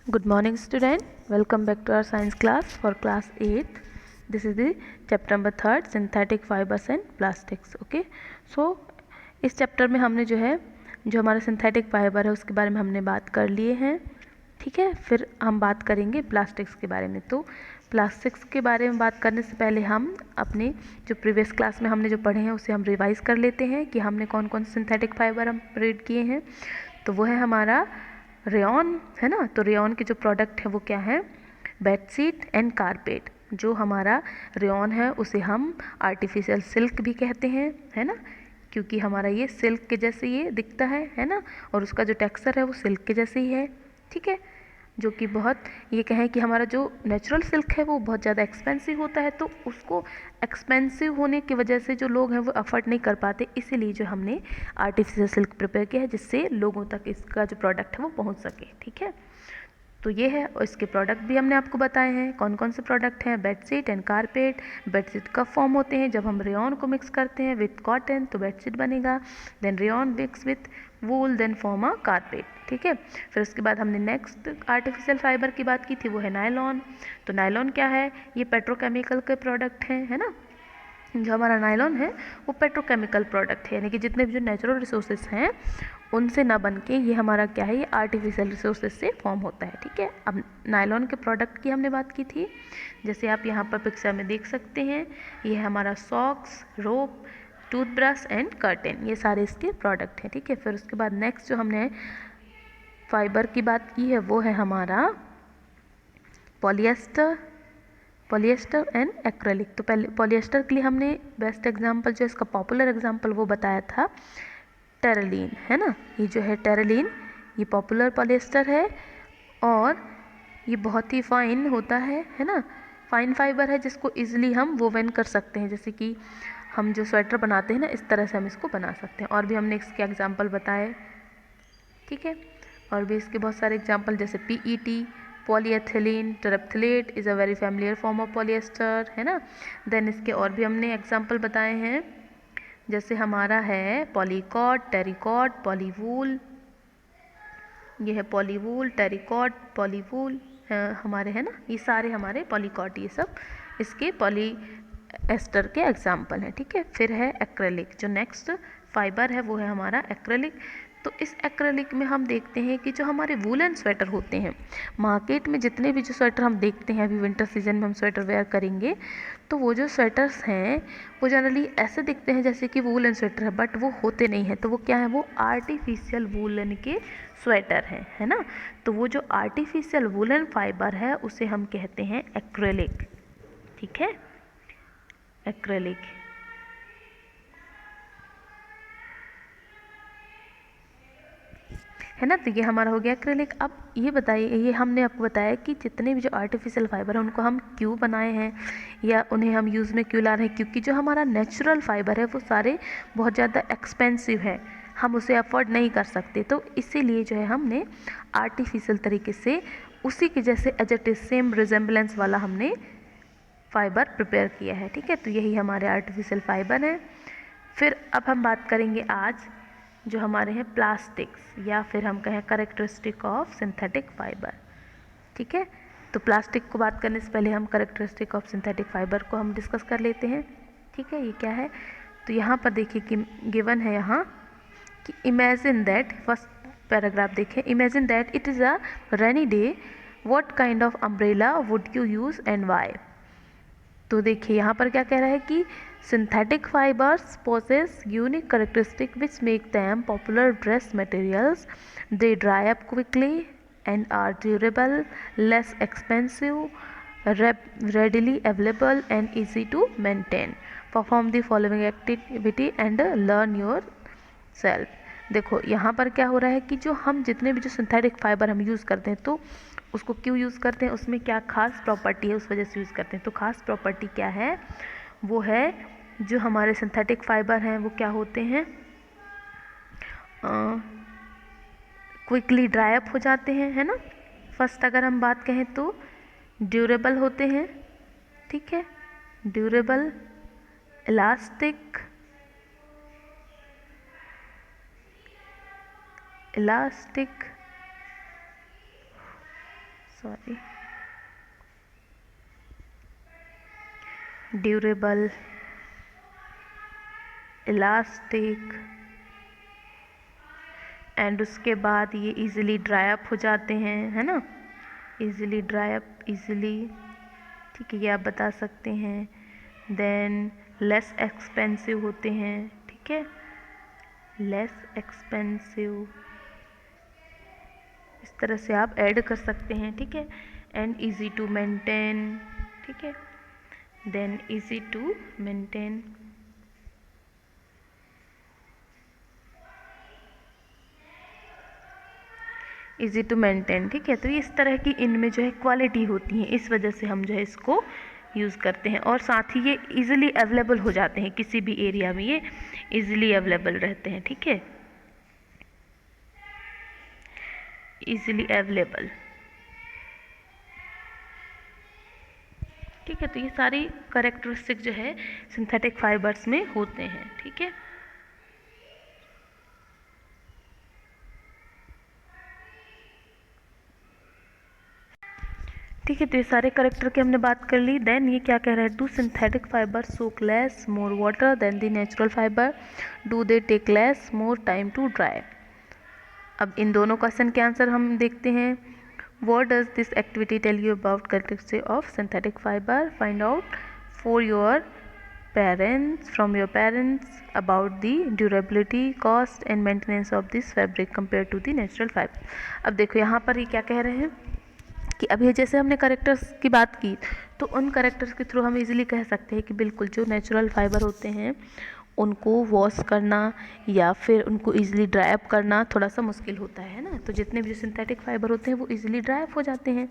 Good morning student, welcome back to our science class for class 8. This is the chapter number 3 synthetic fibers and plastics. Okay, so इस chapter में हमने जो हमारा synthetic fibre है उसके बारे में हमने बात कर लिए हैं. ठीक है, फिर हम बात करेंगे प्लास्टिक्स के बारे में. तो प्लास्टिक्स के बारे में बात करने से पहले हम अपने जो प्रीवियस क्लास में हमने जो पढ़े हैं उसे हम रिवाइज कर लेते हैं कि हमने कौन कौन से सिंथेटिक फाइबर हम रीड किए हैं. तो वो है हमारा रेयॉन, है ना. तो रेयॉन के जो प्रोडक्ट है वो क्या है, बेडशीट एंड कारपेट. जो हमारा रेयॉन है उसे हम आर्टिफिशियल सिल्क भी कहते हैं, है ना, क्योंकि हमारा ये सिल्क के जैसे ये दिखता है ना, और उसका जो टेक्सचर है वो सिल्क के जैसे ही है. ठीक है, जो कि बहुत ये कहें कि हमारा जो नेचुरल सिल्क है वो बहुत ज़्यादा एक्सपेंसिव होता है, तो उसको एक्सपेंसिव होने की वजह से जो लोग हैं वो अफोर्ड नहीं कर पाते, इसीलिए जो हमने आर्टिफिशियल सिल्क प्रिपेयर किया है जिससे लोगों तक इसका जो प्रोडक्ट है वो पहुंच सके. ठीक है, तो ये है, और इसके प्रोडक्ट भी हमने आपको बताए हैं. कौन कौन से प्रोडक्ट हैं, बेडशीट एंड कारपेट. बेडशीट कब फॉर्म होते हैं, जब हम रेयॉन को मिक्स करते हैं विथ कॉटन तो बेडशीट बनेगा. Then rayon mix with wool then form a carpet. ठीक है, फिर उसके बाद हमने नेक्स्ट आर्टिफिशियल फाइबर की बात की थी, वो है नायलॉन. तो नायलॉन क्या है, ये पेट्रोकेमिकल के प्रोडक्ट हैं, है ना. जो हमारा नायलॉन है वो पेट्रोकेमिकल प्रोडक्ट है, यानी कि जितने भी जो नेचुरल रिसोर्सेज हैं उनसे ना बन के ये हमारा क्या है, ये आर्टिफिशियल रिसोर्सेज से फॉर्म होता है. ठीक है, अब नायलॉन के प्रोडक्ट की हमने बात की थी, जैसे आप यहाँ पर पिक्चर में देख सकते हैं. ये है हमारा socks, rope, toothbrush and curtain, ये सारे इसके प्रोडक्ट हैं. ठीक है, फिर उसके बाद नेक्स्ट जो हमने फाइबर की बात की है वो है हमारा पॉलिएस्टर एंड एक्रेलिक. तो पहले पॉलिएस्टर के लिए हमने बेस्ट एग्जांपल जो इसका पॉपुलर एग्जांपल वो बताया था टेरेलिन, है ना. ये जो है टेरेलिन, ये पॉपुलर पॉलिएस्टर है और ये बहुत ही फाइन होता है ना. फाइन फाइबर है जिसको इजीली हम वोवेन कर सकते हैं, जैसे कि हम जो स्वेटर बनाते हैं ना इस तरह से हम इसको बना सकते हैं. और भी हमने इसके एग्जाम्पल बताए. ठीक है, और भी इसके बहुत सारे एग्जाम्पल जैसे PET, polyethylene terephthalate is a very familiar form of polyester, है ना. देन इसके और भी हमने एग्जाम्पल बताए हैं, जैसे हमारा है पॉलीकॉट, टेरिकॉट, पॉलीवूल. ये है पॉलीवूल, टेरिकॉट, पॉलीवूल हमारे, है ना, ये सारे हमारे पॉलीकॉट, ये सब इसके पॉली एस्टर के एग्जाम्पल हैं. ठीक है, फिर है एक्रेलिक. जो नेक्स्ट फाइबर है वो है हमारा एक्रेलिक. तो इस एक्रेलिक में हम देखते हैं कि जो हमारे वूलन स्वेटर होते हैं, मार्केट में जितने भी जो स्वेटर हम देखते हैं, अभी विंटर सीजन में हम स्वेटर वेयर करेंगे तो वो जो स्वेटर्स हैं वो जनरली ऐसे दिखते हैं जैसे कि वूलन स्वेटर है, बट वो होते नहीं हैं. तो वो क्या है, वो आर्टिफिशियल वूलन के स्वेटर हैं, है ना. तो वो जो आर्टिफिशियल वूलन फाइबर है उसे हम कहते हैं एक्रेलिक. ठीक है, एक्रेलिक, है ना. तो ये हमारा हो गया एक्रेलिक. अब ये बताइए, ये हमने आपको बताया कि जितने भी जो आर्टिफिशियल फाइबर है उनको हम क्यों बनाए हैं या उन्हें हम यूज़ में क्यों ला रहे हैं, क्योंकि जो हमारा नेचुरल फाइबर है वो सारे बहुत ज़्यादा एक्सपेंसिव है, हम उसे अफोर्ड नहीं कर सकते. तो इसीलिए जो है हमने आर्टिफिशियल तरीके से उसी के जैसे as it is same resemblance वाला हमने फाइबर प्रिपेयर किया है. ठीक है, तो यही हमारे आर्टिफिशियल फाइबर हैं. फिर अब हम बात करेंगे आज जो हमारे हैं प्लास्टिक्स, या फिर हम कहें करेक्टरिस्टिक ऑफ सिंथेटिक फाइबर. ठीक है, तो प्लास्टिक को बात करने से पहले हम करेक्टरिस्टिक ऑफ सिंथेटिक फाइबर को हम डिस्कस कर लेते हैं. ठीक है, ये क्या है, तो यहाँ पर देखिए कि गिवन है यहाँ कि इमेजिन दैट, फर्स्ट पैराग्राफ देखें, imagine that it is a rainy day, what kind of umbrella would you use and why. तो देखिए यहाँ पर क्या कह रहा है कि synthetic fibres possess unique characteristic which make them popular dress materials. They dry up quickly and are durable, less expensive, readily available and easy to maintain. Perform the following activity and learn yourself. देखो यहाँ पर क्या हो रहा है कि जो हम जितने भी जो सिंथेटिक फाइबर हम यूज़ करते हैं तो उसको क्यों यूज़ करते हैं, उसमें क्या खास प्रॉपर्टी है, उस वजह से यूज़ करते हैं. तो खास प्रॉपर्टी क्या है, वो है जो हमारे सिंथेटिक फाइबर हैं वो क्या होते हैं, क्विकली ड्राई अप हो जाते हैं, है ना. फर्स्ट अगर हम बात कहें तो ड्यूरेबल होते हैं. ठीक है, durable, elastic, sorry, durable, elastic, and उसके बाद ये इजीली ड्राई अप हो जाते हैं, है ना, इजीली ड्राई अप, इजीली, ठीक है, ये आप बता सकते हैं। देन लेस एक्सपेंसिव होते हैं, ठीक है, लेस एक्सपेंसिव, इस तरह से आप ऐड कर सकते हैं, ठीक है। एंड इजी टू मेंटेन, ठीक है, then easy to maintain, easy to maintain, ठीक है। तो इस तरह की इनमें जो है क्वालिटी होती है, इस वजह से हम जो है इसको यूज़ करते हैं। और साथ ही ये इजीली अवेलेबल हो जाते हैं, किसी भी एरिया में ये इजीली अवेलेबल रहते हैं, ठीक है, इजीली अवेलेबल, ठीक है। तो ये सारी कैरेक्टरिस्टिक जो है सिंथेटिक फाइबर्स में होते हैं, ठीक है। ठीक है, तो ये सारे करेक्टर की हमने बात कर ली। देन ये क्या कह रहा है, do synthetic fibre soak less more water than the natural fibre, do they take less more time to dry. अब इन दोनों क्वेश्चन के आंसर हम देखते हैं। What does this activity tell you about characteristic of synthetic fibre, find out for your parents from your parents about the durability, cost and maintenance of this fabric compare to the natural fibre. अब देखो यहाँ पर ये क्या कह रहे हैं कि अभी जैसे हमने करेक्टर्स की बात की, तो उन करेक्टर्स के थ्रू हम इजीली कह सकते हैं कि बिल्कुल जो नेचुरल फाइबर होते हैं उनको वॉश करना या फिर उनको इजीली ड्राई अप करना थोड़ा सा मुश्किल होता है ना। तो जितने भी जो सिंथेटिक फाइबर होते हैं वो इजीली ड्राई अप हो जाते हैं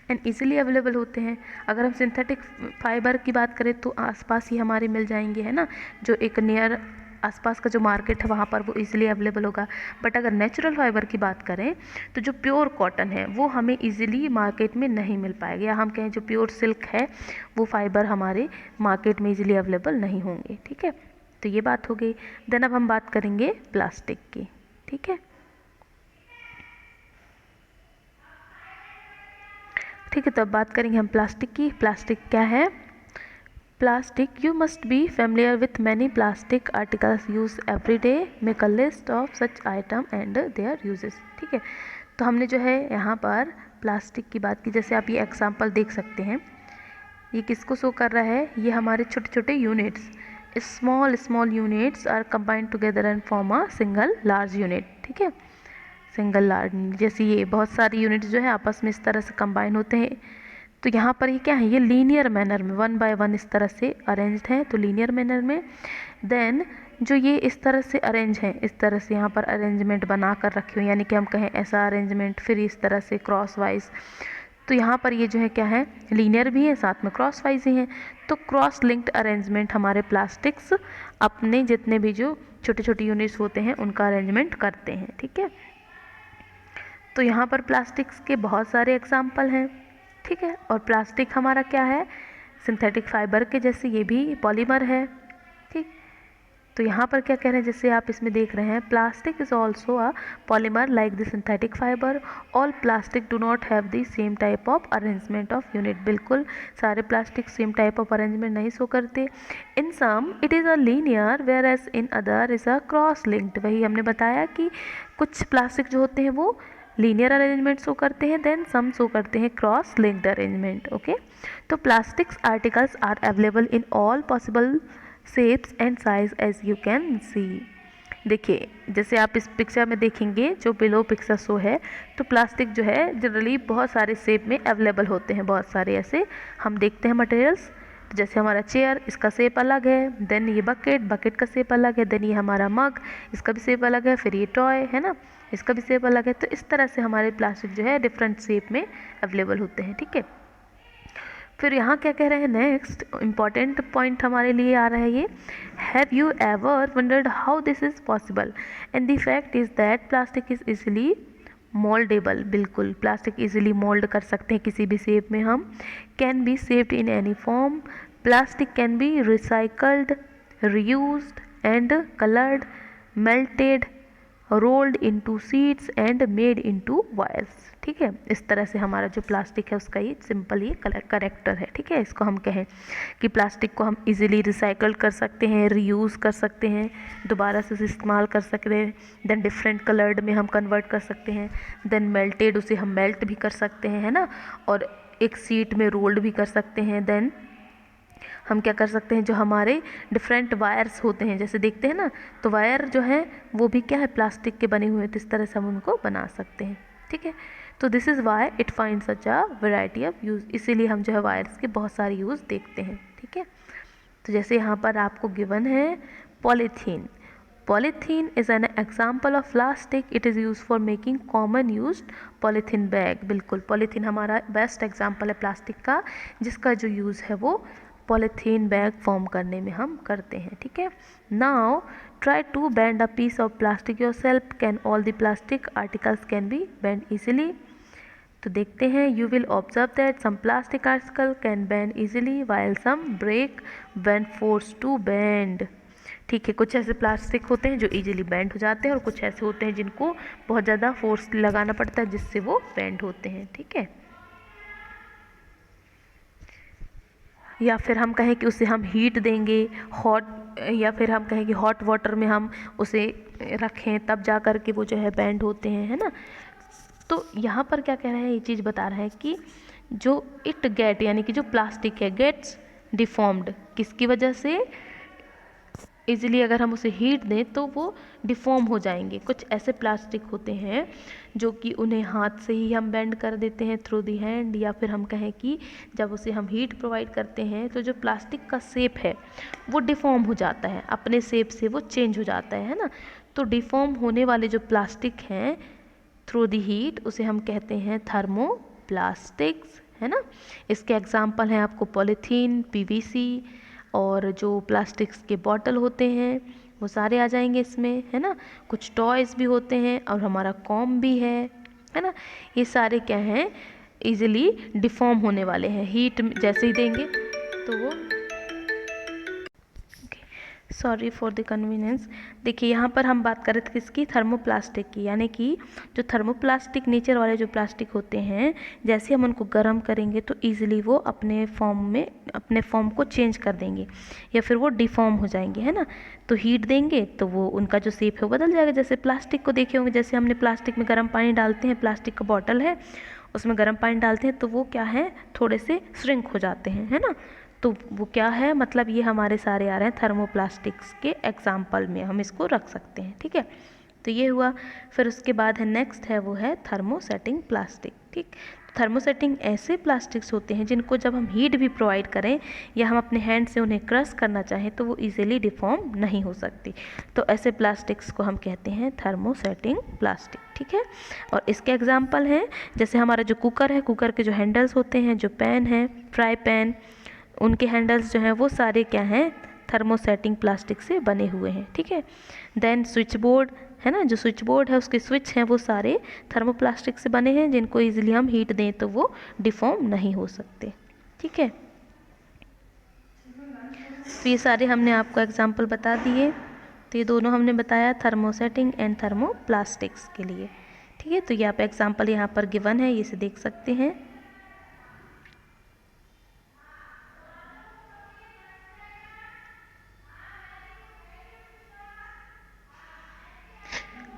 एंड इजीली अवेलेबल होते हैं। अगर हम सिंथेटिक फाइबर की बात करें तो आसपास ही हमारे मिल जाएंगे, है ना, जो एक नियर आसपास का जो मार्केट है वहाँ पर वो इजीली अवेलेबल होगा। बट अगर नेचुरल फाइबर की बात करें तो जो प्योर कॉटन है वो हमें इजीली मार्केट में नहीं मिल पाएगा, या हम कहें जो प्योर सिल्क है वो फाइबर हमारे मार्केट में इजीली अवेलेबल नहीं होंगे, ठीक है। तो ये बात हो गई। देन अब हम बात करेंगे प्लास्टिक की, ठीक है, ठीक है। तो अब बात करेंगे हम प्लास्टिक की। प्लास्टिक क्या है? Plastic, you must be familiar with many plastic articles used every day. Make a list of such item and their uses. ठीक है, तो हमने जो है यहाँ पर प्लास्टिक की बात की। जैसे आप ये एग्जाम्पल देख सकते हैं, ये किसको शो कर रहा है, ये हमारे छोटे छोटे units, small units are combined together and form a single large unit, ठीक है, सिंगल लार्ज। जैसे ये बहुत सारी यूनिट्स जो है आपस में इस तरह से कंबाइन होते हैं। तो यहाँ पर ये क्या है, ये लीनियर मैनर में 1 बाय 1 इस तरह से अरेंज्ड है, तो लीनियर मैनर में। देन जो ये इस तरह से अरेंज है, इस तरह से यहाँ पर अरेंजमेंट बना कर रखी हो, यानी कि हम कहें ऐसा अरेंजमेंट, फिर इस तरह से क्रॉस वाइज। तो यहाँ पर ये जो है क्या है, लीनियर भी है साथ में क्रॉस वाइज ही है। तो क्रॉस लिंक्ड अरेंजमेंट हमारे प्लास्टिक्स अपने जितने भी जो छोटे छोटे यूनिट्स होते हैं उनका अरेंजमेंट करते हैं, ठीक है। तो यहाँ पर प्लास्टिक्स के बहुत सारे एग्जाम्पल हैं, ठीक है। और प्लास्टिक हमारा क्या है, सिंथेटिक फाइबर के जैसे ये भी पॉलीमर है, ठीक। तो यहाँ पर क्या कह रहे हैं, जैसे आप इसमें देख रहे हैं, plastic is also a polymer like the synthetic fibre, all plastic do not have the same type of arrangement of unit. बिल्कुल सारे plastic same type of arrangement नहीं शो करते। In sum it is a linear whereas in other is a cross linked. वही हमने बताया कि कुछ plastic जो होते हैं वो लीनियर अरेंजमेंट शो करते हैं, देन सम शो करते हैं क्रॉस लिंक्ड अरेंजमेंट, ओके। तो plastics articles are available in all possible shapes and size as you can see. देखिए जैसे आप इस पिक्चर में देखेंगे, जो बिलो पिक्चर शो है, तो प्लास्टिक जो है जनरली बहुत सारे शेप में अवेलेबल होते हैं, बहुत सारे ऐसे हम देखते हैं मटेरियल्स। तो जैसे हमारा चेयर, इसका शेप अलग है, देन ये बकेट का शेप अलग है, देन ये हमारा मग, इसका भी शेप अलग है, फिर ये टॉय है ना, इसका भी शेप अलग है। तो इस तरह से हमारे प्लास्टिक जो है डिफरेंट शेप में अवेलेबल होते हैं, ठीक है। फिर यहाँ क्या कह रहे हैं, नेक्स्ट इम्पॉर्टेंट पॉइंट हमारे लिए आ रहा है ये, have you ever wondered how this is possible, and the fact is that plastic is easily mouldable. बिल्कुल प्लास्टिक इजीली मोल्ड कर सकते हैं किसी भी शेप में हम, can be shaped in any form, plastic can be recycled, reused and coloured, melted, rolled into sheets and made into wires, ठीक है। इस तरह से हमारा जो प्लास्टिक है उसका ये सिंपल ये करेक्टर है, ठीक है। इसको हम कहें कि प्लास्टिक को हम इजीली रिसाइकल कर सकते हैं, रीयूज़ कर सकते हैं, दोबारा से उसे इस्तेमाल कर सकते हैं, देन डिफरेंट कलर्ड में हम कन्वर्ट कर सकते हैं, देन मेल्टेड उसे हम मेल्ट भी कर सकते हैं, है ना, और एक सीट में रोल्ड भी कर सकते हैं। देन हम क्या कर सकते हैं, जो हमारे डिफरेंट वायर्स होते हैं, जैसे देखते हैं ना, तो वायर जो है वो भी क्या है, प्लास्टिक के बने हुए हैं, तो इस तरह से हम उनको बना सकते हैं, ठीक है। तो this is why it find such a variety of use, इसीलिए हम जो है वायर्स के बहुत सारे यूज़ देखते हैं, ठीक है। तो जैसे यहाँ पर आपको गिवन है polythene. Polythene is an example of plastic, it is use for making common use polythene bag. बिल्कुल, पॉलीथीन हमारा बेस्ट एग्जाम्पल है प्लास्टिक का, जिसका जो यूज़ है वो पॉलीथीन बैग फॉर्म करने में हम करते हैं, ठीक है। Now try to bend a piece of plastic yourself, can all the plastic articles can be bend easily. तो देखते हैं, you will observe that some plastic article can bend easily while some break when force to bend. ठीक है, कुछ ऐसे plastic होते हैं जो इजीली बेंड हो जाते हैं और कुछ ऐसे होते हैं जिनको बहुत ज़्यादा फोर्स लगाना पड़ता है जिससे वो बेंड होते हैं, ठीक है। या फिर हम कहें कि उसे हम हीट देंगे हॉट, या फिर हम कहें कि हॉट वाटर में हम उसे रखें तब जा कर के वो जो है बेंड होते हैं, है ना। तो यहाँ पर क्या कह रहा है, ये चीज़ बता रहा है कि जो इट गेट यानी कि जो प्लास्टिक है गेट्स डिफॉर्म्ड, किसकी वजह से, इजीली अगर हम उसे हीट दें तो वो डिफॉर्म हो जाएंगे। कुछ ऐसे प्लास्टिक होते हैं जो कि उन्हें हाथ से ही हम बेंड कर देते हैं थ्रू दी हैंड, या फिर हम कहें कि जब उसे हम हीट प्रोवाइड करते हैं तो जो प्लास्टिक का शेप है वो डिफॉर्म हो जाता है, अपने शेप से वो चेंज हो जाता है ना। तो डिफॉर्म होने वाले जो प्लास्टिक हैं थ्रू दी हीट उसे हम कहते हैं थर्मोप्लास्टिक्स, है ना। इसके एग्जाम्पल हैं आपको पॉलीथीन, पीवीसी, और जो प्लास्टिक्स के बॉटल होते हैं वो सारे आ जाएंगे इसमें, है ना। कुछ टॉयज़ भी होते हैं और हमारा कॉम भी है ना। ये सारे क्या हैं, इजीली डिफॉर्म होने वाले हैं, हीट जैसे ही देंगे तो वो, सॉरी फॉर द कन्वीनियंस। देखिए यहाँ पर हम बात कर रहे थे किसकी, थर्मोप्लास्टिक की, यानी कि जो थर्मोप्लास्टिक नेचर वाले जो प्लास्टिक होते हैं, जैसे हम उनको गर्म करेंगे तो इजीली वो अपने फॉर्म को चेंज कर देंगे या फिर वो डिफॉर्म हो जाएंगे, है ना। तो हीट देंगे तो वो उनका जो शेप है वो बदल जाएगा। जैसे प्लास्टिक को देखे होंगे, जैसे हमने प्लास्टिक में गर्म पानी डालते हैं, प्लास्टिक का बॉटल है उसमें गर्म पानी डालते हैं तो वो क्या है, थोड़े से श्रिंक हो जाते हैं, है ना। तो वो क्या है, मतलब ये हमारे सारे आ रहे हैं थर्मोप्लास्टिक्स के एग्जाम्पल में हम इसको रख सकते हैं, ठीक है। तो ये हुआ। फिर उसके बाद है नेक्स्ट है वो है थर्मोसेटिंग प्लास्टिक, ठीक। थर्मोसेटिंग ऐसे प्लास्टिक्स होते हैं जिनको जब हम हीट भी प्रोवाइड करें या हम अपने हैंड से उन्हें क्रश करना चाहें तो वो इजीली डिफॉर्म नहीं हो सकती। तो ऐसे प्लास्टिक्स को हम कहते हैं थर्मोसेटिंग प्लास्टिक, ठीक है। और इसके एग्जाम्पल हैं, जैसे हमारा जो कुकर है, कुकर के जो हैंडल्स होते हैं, जो पैन है, फ्राई पैन, उनके हैंडल्स जो हैं वो सारे क्या हैं, थर्मोसेटिंग प्लास्टिक से बने हुए हैं, ठीक है। देन स्विच बोर्ड है ना, जो स्विच बोर्ड है उसके स्विच हैं वो सारे थर्मोप्लास्टिक से बने हैं जिनको इजीली हम हीट दें तो वो डिफॉर्म नहीं हो सकते, ठीक है। तो ये सारे हमने आपको एग्जाम्पल बता दिए। तो ये दोनों हमने बताया थर्मोसेटिंग एंड थर्मोप्लास्टिक्स के लिए, ठीक है। तो ये आप एग्जाम्पल यहाँ पर गिवन है, ये इसे देख सकते हैं।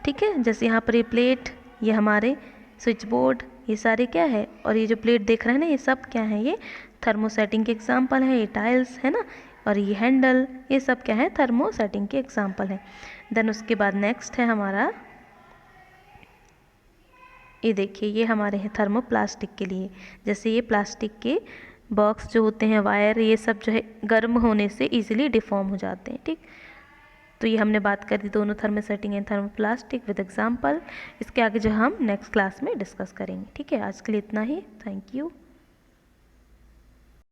ठीक है, जैसे यहाँ पर ये प्लेट, ये हमारे स्विच बोर्ड, ये सारे क्या है, और ये जो प्लेट देख रहे हैं ना ये सब क्या है, ये थर्मोसेटिंग के एग्जाम्पल है। ये टाइल्स है ना, और ये हैंडल, ये सब क्या है, थर्मोसेटिंग के एग्जाम्पल है। देन उसके बाद नेक्स्ट है हमारा, ये देखिए ये हमारे हैं थर्मोप्लास्टिक के लिए। जैसे ये प्लास्टिक के बॉक्स जो होते हैं, वायर, ये सब जो है गर्म होने से ईजिली डिफॉर्म हो जाते हैं, ठीक। तो ये हमने बात करी दोनों thermosetting and thermoplastic with example. इसके आगे जो हम नेक्स्ट क्लास में डिस्कस करेंगे, ठीक है। आज के लिए इतना ही, थैंक यू।